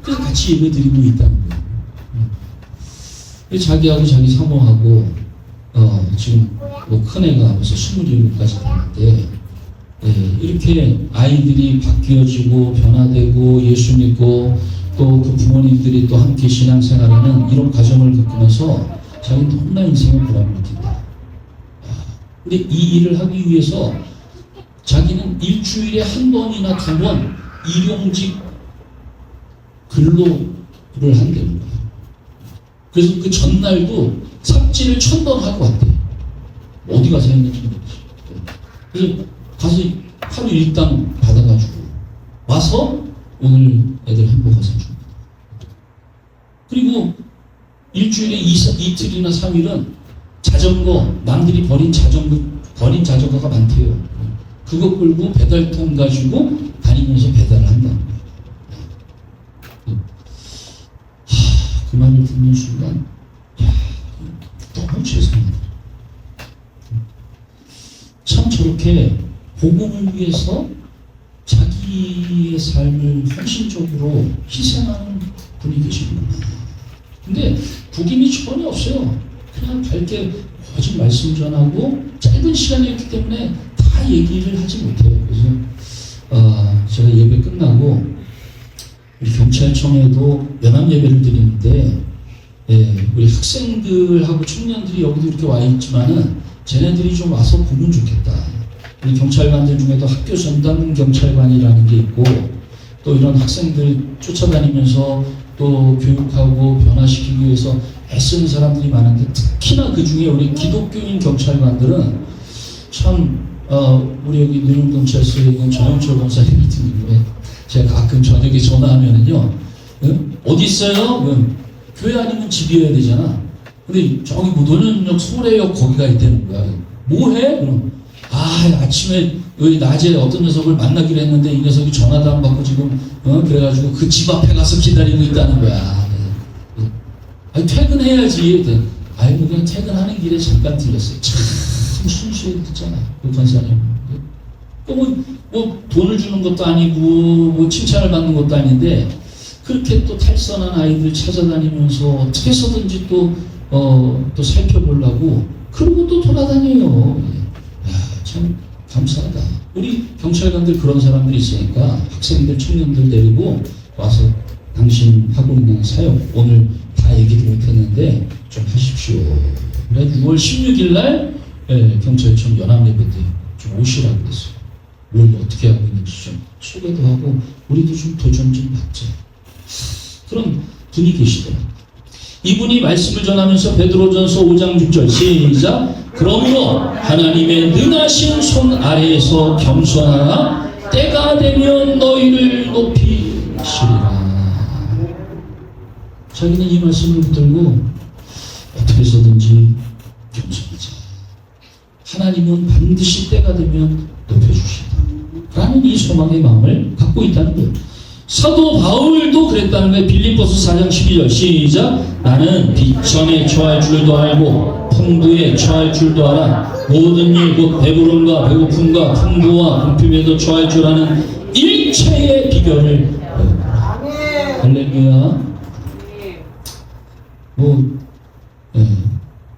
그래서 같이 예배 드리고 있다는 거야. 자기하고 자기 사모하고 지금 뭐 큰애가 벌써 27까지 됐는데 이렇게 아이들이 바뀌어지고 변화되고 예수 믿고 또 그 부모님들이 또 함께 신앙생활하는 이런 과정을 겪으면서 자기는 너무나 인생의 보람을 느낀다. 근데 이 일을 하기 위해서 자기는 일주일에 한 번이나 2번 일용직 근로를 한다는 거야. 그래서 그 전날도 삽질을 1,000번 하고 왔대. 어디 가서 했는지 모르겠어. 그래서 가서 하루 일당 받아가지고 와서 오늘 애들 햄버거 사줍니다. 그리고 일주일에 이틀이나 3일은 자전거, 남들이 버린 자전거가 많대요. 그거 끌고 배달통 가지고 다니면서 배달을 한다는 거예요. 그 말을 듣는 순간, 야, 너무 죄송하다. 참 저렇게 복음을 위해서 자기의 삶을 헌신적으로 희생하는 분이 계시구나. 근데 구김이 전혀 없어요. 그냥 밝게 오직 말씀 전하고 짧은 시간이었기 때문에 다 얘기를 하지 못해요. 그래서 제가 예배 끝나고 우리 경찰청에도 연합 예배를 드리는데 우리 학생들하고 청년들이 여기도 이렇게 와 있지만은 쟤네들이 좀 와서 보면 좋겠다. 우리 경찰관들 중에도 학교 전담 경찰관이라는 게 있고 또 이런 학생들 쫓아다니면서 또 교육하고 변화시키기 위해서 애쓰는 사람들이 많은데 특히나 그 중에 우리 기독교인 경찰관들은 참 우리 여기 능동경찰서에 있는 전영철 권사님 같은 경우에 제가 가끔 저녁에 전화하면은요, 어디 있어요? 교회 아니면 집이어야 되잖아. 근데 저기 뭐 노년역 소래역 거기가 있다는 거야. 뭐해? 그럼 아침에 낮에 어떤 녀석을 만나기로 했는데 이 녀석이 전화도 안 받고 지금 그래가지고 그 집 앞에 가서 기다리고 있다는 거야. 아니 퇴근해야지. 아이고 그냥 퇴근하는 길에 잠깐 들렸어요. 참 순수하게 듣잖아. 그 권사님. 뭐 돈을 주는 것도 아니고 뭐 칭찬을 받는 것도 아닌데 그렇게 또 탈선한 아이들 찾아다니면서 어떻게 해서든지 또 살펴보려고 그러고 또 돌아다녀요. 참 감사하다. 우리 경찰관들 그런 사람들이 있으니까 학생들, 청년들 데리고 와서 당신 하고 있는 사역 오늘 다 얘기도 못했는데 좀 하십시오. 그래 6월 16일 날 경찰청 연합예배 때 좀 오시라고 그랬어요. 뭘 어떻게 하고 있는지 좀 소개도 하고 우리도 좀 도전 좀 받자. 그런 분이 계시더라고요. 이분이 말씀을 전하면서 베드로전서 5장 6절 시작. 그러므로 하나님의 능하신 손 아래에서 겸손하라. 때가 되면 너희를 높이시리라. 자기는 이 말씀을 붙들고 어떻게 해서든지 겸손하자. 하나님은 반드시 때가 되면 높여주신다. 라는 이 소망의 마음을 갖고 있다는 거예요. 사도 바울도 그랬다는 거예요. 빌립보서 4장 12절 시작. 나는 비천에 처할 줄도 알고 풍부에 처할 줄도 알아. 모든 일 곧 배부름과 배고픔과 풍부와 궁핍에도 처할 줄 아는 일체의 비결을 배우라. 할렐루야.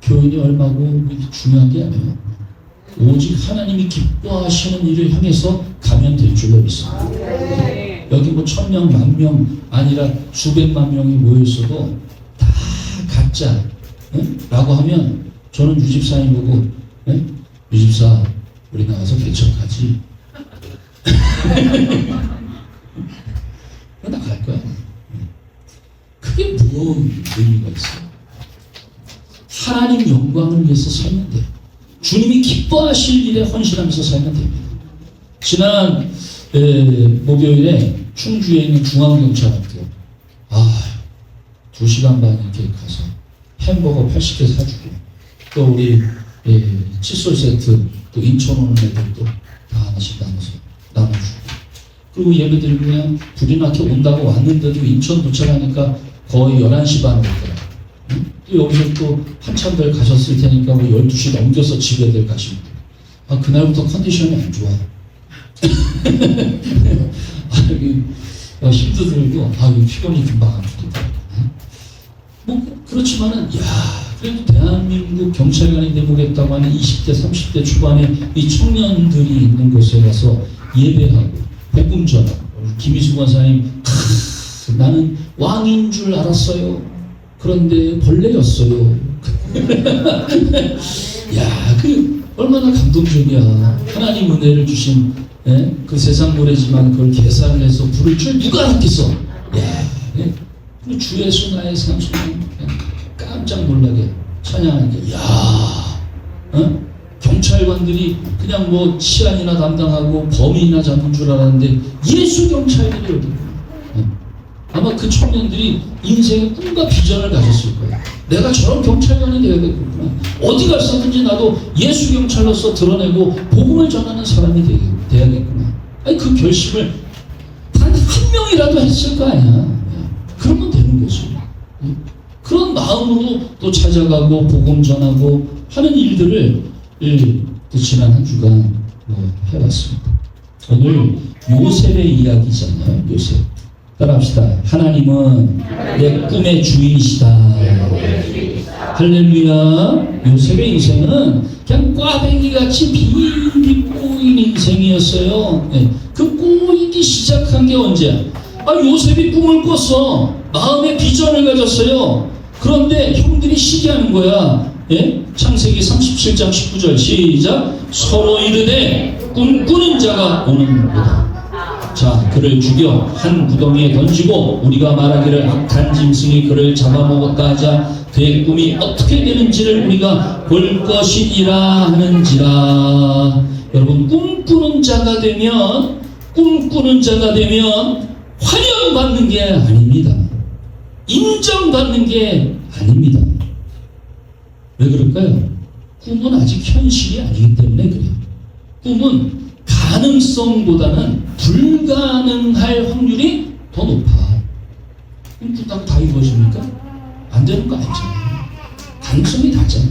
교인이 얼마고 중요한 게 아니에요. 오직 하나님이 기뻐하시는 일을 향해서 가면 될 줄로 믿습니다. 여기 뭐 1,000명, 10,000명 아니라 수백만 명이 모여있어도 다 가짜 라고 하면 저는 유집사님 보고 유집사 우리 나가서 개척하지 나갈 거야. 그게 무슨 의미가 있어요? 하나님 영광을 위해서 살면 돼요. 주님이 기뻐하실 일에 헌신하면서 살면 됩니다. 지난 목요일에 충주에 있는 중앙경찰학교 2시간 반 이렇게 가서 햄버거 80개 사주고 또 우리 칫솔 세트 또 인천 오는 애들도 다 하나씩 나눠주고 그리고 예배드리고 그냥 불이 나게 온다고 왔는데도 인천 도착하니까 거의 11시 반 오더라. 또 여기서 또 한참들 가셨을 테니까 뭐 12시 넘겨서 집에들 가시면 돼요. 그날부터 컨디션이 안 좋아. 힘도 들고 피곤이 금방 안 풀리다. 뭐 그렇지만은 그래도 대한민국 경찰관이 되보겠다고 하는 20대 30대 초반의 이 청년들이 있는 곳에 가서 예배하고 복음 전하고 김희수 권사님 나는 왕인 줄 알았어요. 그런데 벌레였어요. 그 얼마나 감동적이야. 하나님 은혜를 주신 그 세상 노래지만 그걸 계산을 해서 부를 줄 누가 알았겠어. 주의 수나의 산소는 깜짝 놀라게 찬양하는 게 경찰관들이 그냥 뭐 치안이나 담당하고 범인이나 잡는 줄 알았는데 예수 경찰들이 여기 아마 그 청년들이 인생의 꿈과 비전을 가졌을 거예요. 내가 저런 경찰관이 되어야겠구나. 어디 갔었든지 나도 예수 경찰로서 드러내고 복음을 전하는 사람이 돼야겠구나. 그 결심을 단 한 명이라도 했을 거 아니야. 그러면 되는 거죠. 그런 마음으로 또 찾아가고 복음 전하고 하는 일들을 또 지난 한 주간 해왔습니다. 오늘 요셉의 이야기잖아요. 요셉. 따라합시다. 하나님은 내 꿈의 주인이시다. 할렐루야. 요셉의 인생은 그냥 꽈배기같이 비비 꼬인 인생이었어요. 그 꼬이기 시작한 게 언제야? 요셉이 꿈을 꿨어. 마음의 비전을 가졌어요. 그런데 형들이 시기하는 거야. 창세기 37장 19절 시작. 서로 이르되 꿈꾸는 자가 오는도다. 자, 그를 죽여 한 구덩이에 던지고 우리가 말하기를 악한 짐승이 그를 잡아먹었다 하자 그의 꿈이 어떻게 되는지를 우리가 볼 것이니라 하는지라. 여러분, 꿈꾸는 자가 되면 환영받는 게 아닙니다. 인정받는 게 아닙니다. 왜 그럴까요? 꿈은 아직 현실이 아니기 때문에 그래요. 꿈은 가능성보다는 불가능할 확률이 더 높아. 꿈꾸다가 다 이루어집니까? 안 되는 거 아니잖아요. 가능성이 다잖아.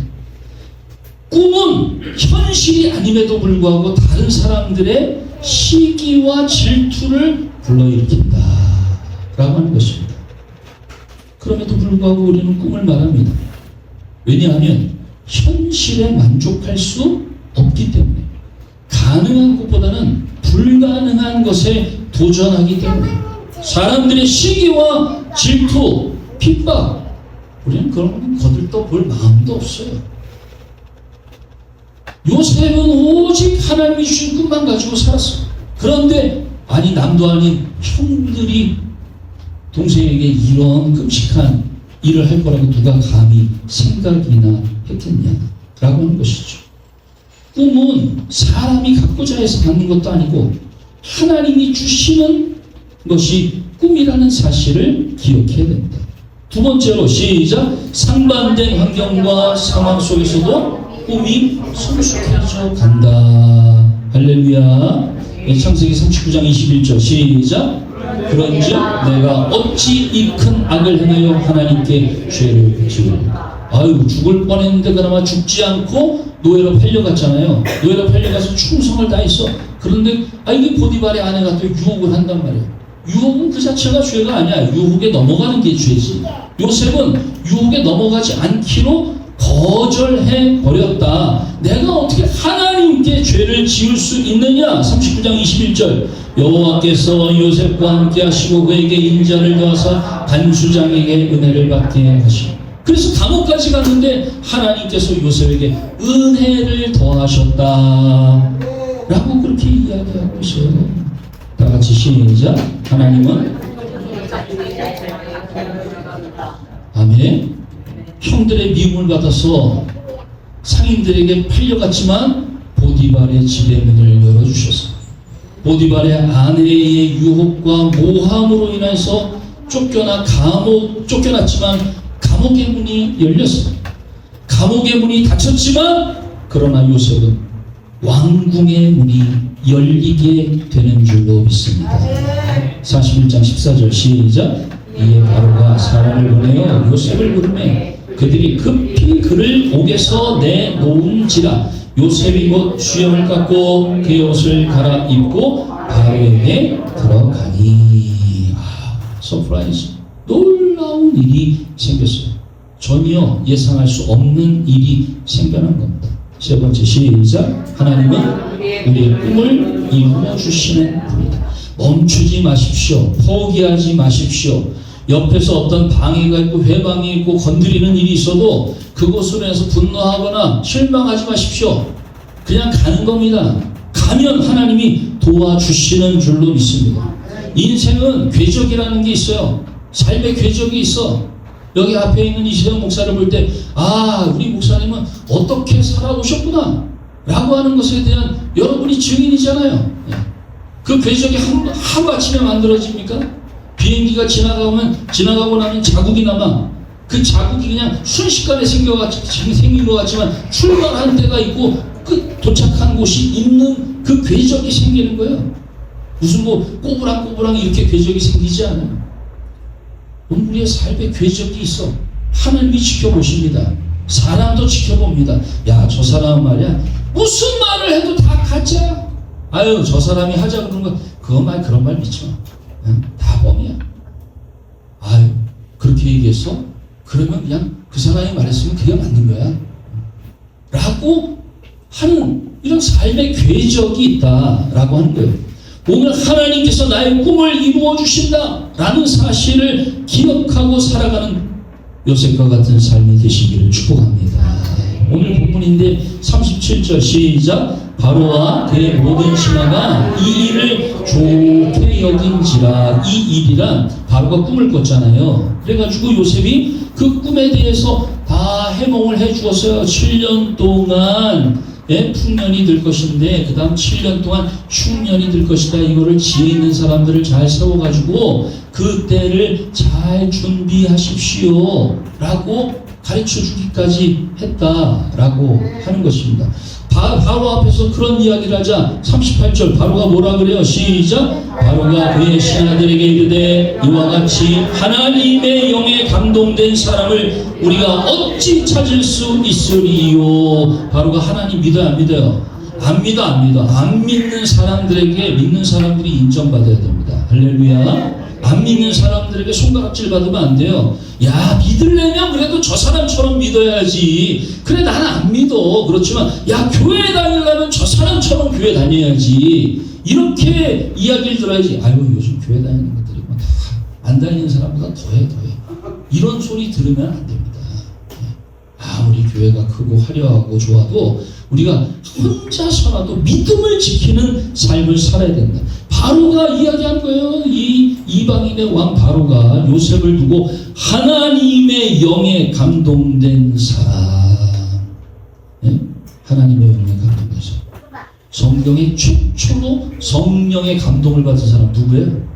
꿈은 현실이 아님에도 불구하고 다른 사람들의 시기와 질투를 불러일으킨다 라고 하는 것입니다. 그럼에도 불구하고 우리는 꿈을 말합니다. 왜냐하면 현실에 만족할 수 없기 때문에 가능한 것보다는 불가능한 것에 도전하기 때문에 사람들의 시기와 질투, 핍박 우리는 그런 거 거들떠볼 마음도 없어요. 요셉은 오직 하나님이 주신 꿈만 가지고 살았어. 그런데 남도 아닌 형들이 동생에게 이런 끔찍한 일을 할 거라고 누가 감히 생각이나 했겠냐 라고 하는 것이죠. 꿈은 사람이 갖고자 해서 갖는 것도 아니고 하나님이 주시는 것이 꿈이라는 사실을 기억해야 됩니다. 두 번째로 시작. 상반된 환경과 상황 속에서도 꿈이 성숙해져 간다. 할렐루야. 창세기 39장 21절 시작. 그런즉 내가 어찌 이 큰 악을 행하여 하나님께 죄를 붙이리까. 죽을 뻔했는데 그나마 죽지 않고 노예로 팔려갔잖아요. 노예로 팔려가서 충성을 다했어. 그런데 이게 보디발의 아내가 또 유혹을 한단 말이에요. 유혹은 그 자체가 죄가 아니야. 유혹에 넘어가는 게 죄지. 요셉은 유혹에 넘어가지 않기로 거절해 버렸다. 내가 어떻게 하나님께 죄를 지을 수 있느냐? 39장 21절 여호와께서 요셉과 함께 하시고 그에게 인자를 더하사 간수장에게 은혜를 받게 하시고 그래서 감옥까지 갔는데 하나님께서 요셉에게 은혜를 더하셨다. 라고 그렇게 이야기하고 있어요. 다 같이 시작. 하나님은 아멘. 형들의 미움을 받아서 상인들에게 팔려갔지만 보디발의 집의 문을 열어주셔서 보디발의 아내의 유혹과 모함으로 인해서 쫓겨났지만 감옥의 문이 열렸어요. 감옥의 문이 닫혔지만 그러나 요셉은 왕궁의 문이 열리게 되는 줄로 믿습니다. 41장 14절 시작. 이에 바로가 사람을 보내어 요셉을 부르매 그들이 급히 그를 옥에서 내놓은지라 요셉이 곧 수염을 깎고 그의 옷을 갈아입고 바로에게 들어가니. 서프라이즈, 놀라운 일이 생겼어요. 전혀 예상할 수 없는 일이 생겨난 겁니다. 세 번째 시작. 하나님은 우리의 꿈을 이루어 주시는 분이다. 멈추지 마십시오. 포기하지 마십시오. 옆에서 어떤 방해가 있고 회방이 있고 건드리는 일이 있어도 그것으로 해서 분노하거나 실망하지 마십시오. 그냥 가는 겁니다. 가면 하나님이 도와주시는 줄로 믿습니다. 인생은 궤적이라는 게 있어요. 삶의 궤적이 있어. 여기 앞에 있는 이시영 목사를 볼 때 우리 목사님은 어떻게 살아오셨구나 라고 하는 것에 대한 여러분이 증인이잖아요. 그 궤적이 하루아침에 만들어집니까? 비행기가 지나가고 나면 자국이 남아. 그 자국이 그냥 순식간에 생긴 것 같지만 출발한 데가 있고 도착한 곳이 있는 그 궤적이 생기는 거예요. 무슨 꼬부랑 이렇게 궤적이 생기지 않아요. 우리의 삶에 궤적이 있어. 하나님이 지켜보십니다. 사람도 지켜봅니다. 야, 저 사람은 말이야 무슨 말을 해도 다 가짜야. 아유, 저 사람이 하자 그런 거 그런 말 믿지 마. 응? 다 뻥이야. 아유, 그렇게 얘기했어? 그러면 그냥 그 사람이 말했으면 그게 맞는 거야 라고 하는 이런 삶의 궤적이 있다라고 하는 거예요. 오늘 하나님께서 나의 꿈을 이루어 주신다 라는 사실을 기억하고 살아가는 요셉과 같은 삶이 되시기를 축복합니다. 오늘 본문인데 37절 시작. 바로와 그의 모든 신하가 이 일을 좋게 여긴지라. 이 일이란 바로가 꿈을 꿨잖아요. 그래가지고 요셉이 그 꿈에 대해서 다 해몽을 해주었어요. 7년 동안 풍년이 될 것인데 그 다음 7년 동안 흉년이 될 것이다. 이거를 지혜 있는 사람들을 잘 세워가지고 그때를 잘 준비하십시오 라고 가르쳐 주기까지 했다라고 하는 것입니다. 바로 앞에서 그런 이야기를 하자 38절 바로가 뭐라 그래요? 시작. 바로가 그의 신하들에게 이르되 이와 같이 하나님의 영에 감동된 사람을 우리가 어찌 찾을 수 있으리요. 바로가 하나님 믿어요, 안 믿어요? 안 믿어. 안 믿는 사람들에게 믿는 사람들이 인정받아야 됩니다. 할렐루야. 안 믿는 사람들에게 손가락질 받으면 안 돼요. 야, 믿으려면 그래도 저 사람처럼 믿어야지. 그래, 나는 안 믿어. 그렇지만 야, 교회 다니려면 저 사람처럼 교회 다녀야지. 이렇게 이야기를 들어야지. 아유, 요즘 교회 다니는 것들이 다 안 다니는 사람보다 더해. 이런 소리 들으면 안 됩니다. 아무리 교회가 크고 화려하고 좋아도 우리가 혼자서라도 믿음을 지키는 삶을 살아야 된다. 바로가 이야기한 거예요. 이 이방인의 왕 바로가 요셉을 두고 하나님의 영에 감동된 사람. 하나님의 영에 감동된 사람. 성경의 최초로 성령의 감동을 받은 사람 누구예요?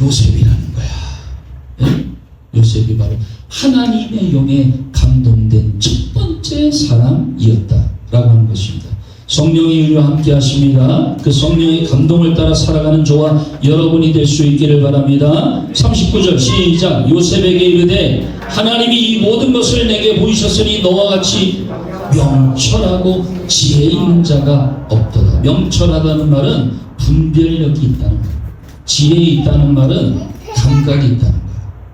요셉이라는 거야. 요셉이 바로 하나님의 영에 감동된 첫 번째 사람이었다라고 하는 것입니다. 성령의 은혜와 함께 하십니다. 그 성령의 감동을 따라 살아가는 저와 여러분이 될 수 있기를 바랍니다. 39절 시작. 요셉에게 이르되 하나님이 이 모든 것을 내게 보이셨으니 너와 같이 명철하고 지혜 있는 자가 없도다. 명철하다는 말은 분별력이 있다는 거예요. 지혜 있다는 말은 감각이 있다는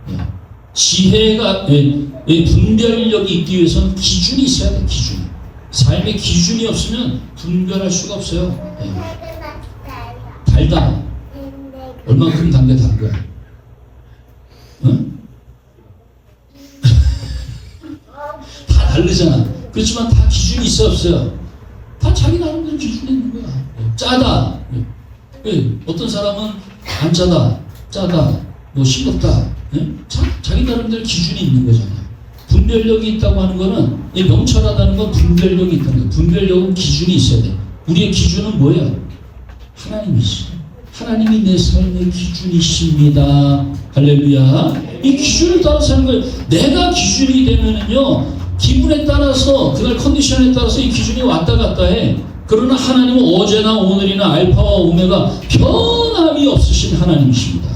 거예요. 지혜가 분별력이 있기 위해서는 기준이 있어야 돼. 기준. 삶의 기준이 없으면 분별할 수가 없어요. 달다. 얼만큼 단 거야? 응? 다 다르잖아. 그렇지만 다 기준이 있어 없어요? 다 자기 나름대로 기준이 있는 거야. 짜다. 어떤 사람은 안 짜다, 짜다, 뭐 싱겁다. 자기 나름대로 기준이 있는 거잖아요. 분별력이 있다고 하는 거는, 명철하다는 건 분별력이 있다는 거예요. 분별력은 기준이 있어야 돼. 우리의 기준은 뭐예요? 하나님이시죠. 하나님이 내 삶의 기준이십니다. 할렐루야. 이 기준을 따라 사는 거예요. 내가 기준이 되면은요, 기분에 따라서, 그날 컨디션에 따라서 이 기준이 왔다 갔다 해. 그러나 하나님은 어제나 오늘이나 알파와 오메가 변함이 없으신 하나님이십니다.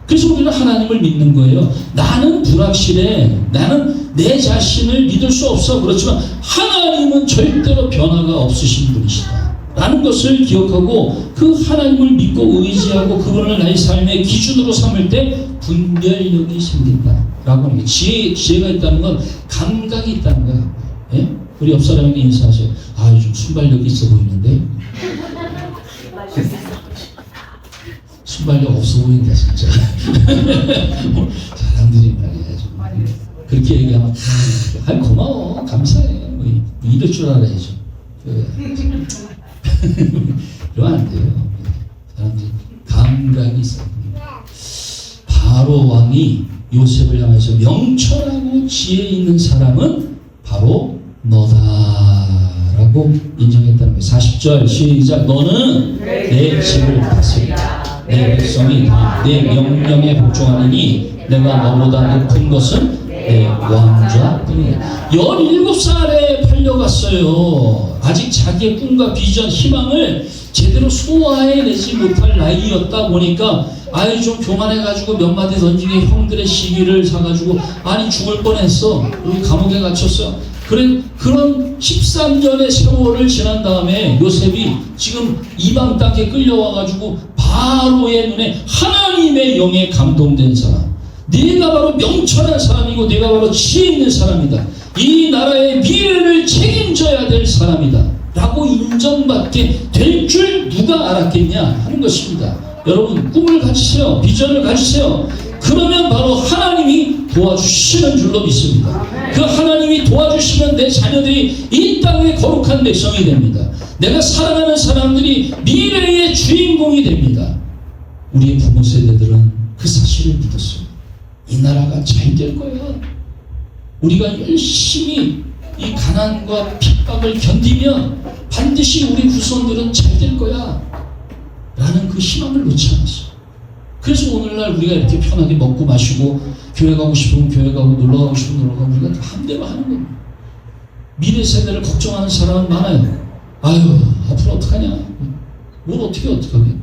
그래서 우리는 하나님을 믿는 거예요. 나는 불확실해. 나는 내 자신을 믿을 수 없어. 그렇지만 하나님은 절대로 변화가 없으신 분이시다 라는 것을 기억하고, 그 하나님을 믿고 의지하고 그분을 나의 삶의 기준으로 삼을 때 분별력이 생긴다 라고 하는 게, 지혜가 있다는 건 감각이 있다는 거야. 예? 우리 옆 사람에게 인사하세요. 아, 요즘 순발력이 있어 보이는데. 순발력 없어 보인다 진짜. 사람들이 말이야 좀 그렇게 얘기하면 아 고마워 감사해 뭐 이럴 줄 알아야죠. 그러면 안 돼요. 사람들이 감각이 있어요. 바로 왕이 요셉을 향해서 명철하고 지혜 있는 사람은 바로 너다라고 인정했다는 거예요. 40절 시작. 너는 내 집을 다스리라. 내 백성이 내 명령에 복종하느니 내가 너보다 높은 것은 내 왕좌뿐이다. 17살에 팔려갔어요. 아직 자기의 꿈과 비전, 희망을 제대로 소화해내지 못할 나이였다 보니까 아유 좀 교만해가지고 몇 마디 던지게 형들의 시기를 사가지고 아니 죽을 뻔했어. 그리고 감옥에 갇혔어. 그런 13년의 세월을 지난 다음에 요셉이 지금 이방 땅에 끌려와가지고 바로의 눈에 하나님의 영에 감동된 사람, 네가 바로 명철한 사람이고 네가 바로 지혜 있는 사람이다, 이 나라의 미래를 책임져야 될 사람이다 라고 인정받게 될 줄 누가 알았겠냐 하는 것입니다. 여러분 꿈을 가지세요. 비전을 가지세요. 그러면 바로 하나님이 도와주시는 줄로 믿습니다. 그 하나님이 도와주시면 내 자녀들이 이 땅의 거룩한 백성이 됩니다. 내가 사랑하는 사람들이 미래의 주인공이 됩니다. 우리의 부모 세대들은 그 사실을 믿었어요. 이 나라가 잘 될 거야. 우리가 열심히 이 가난과 핍박을 견디면 반드시 우리 후손들은 잘 될 거야 라는 그 희망을 놓지 않았어요. 그래서 오늘날 우리가 이렇게 편하게 먹고 마시고 교회 가고 싶으면 교회 가고 놀러 가고 싶으면 놀러 가고 우리가 마음대로 하는 겁니다. 미래 세대를 걱정하는 사람은 많아요. 아유 앞으로 어떡하냐, 뭘 어떡하게.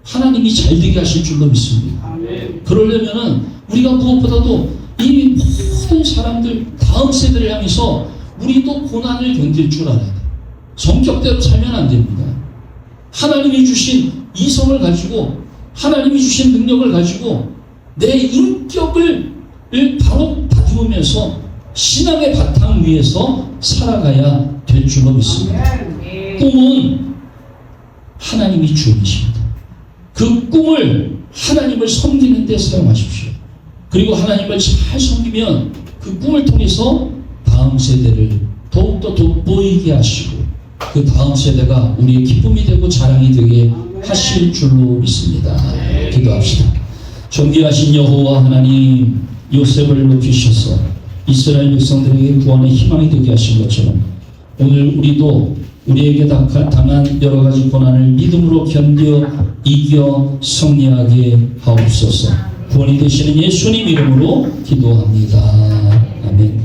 하나님이 잘 되게 하실 줄로 믿습니다. 그러려면은 우리가 무엇보다도 이 모든 사람들 다음 세대를 향해서 우리도 고난을 견딜 줄 알아야 돼. 성격대로 살면 안 됩니다. 하나님이 주신 이성을 가지고 하나님이 주신 능력을 가지고 내 인격을 바로 다듬으면서 신앙의 바탕 위에서 살아가야 될 줄로 믿습니다. 꿈은 하나님이 주인이십니다. 그 꿈을 하나님을 섬기는 데 사용하십시오. 그리고 하나님을 잘 섬기면 그 꿈을 통해서 다음 세대를 더욱더 돋보이게 하시고 그 다음 세대가 우리의 기쁨이 되고 자랑이 되게 하실 줄로 믿습니다. 기도합시다. 존귀하신 여호와 하나님, 요셉을 높이셔서 이스라엘 백성들에게 구원의 희망이 되게 하신 것처럼 오늘 우리도 우리에게 당한 여러 가지 고난을 믿음으로 견뎌 이겨 승리하게 하옵소서. 구원이 되시는 예수님 이름으로 기도합니다. 아멘.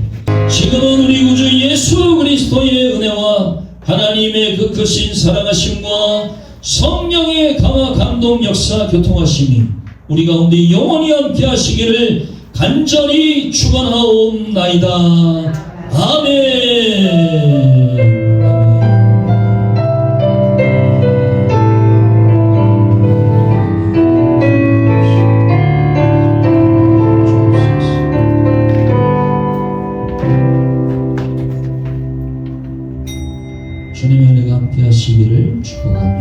지금은 우리 구주 예수 그리스도의 은혜와 하나님의 그 크신 사랑하심과 성령의 강화 감동 역사 교통하심이 우리 가운데 영원히 함께 하시기를 간절히 축원하옵나이다. 아멘. 주님의 은혜가 함께 하시기를 축복합니다.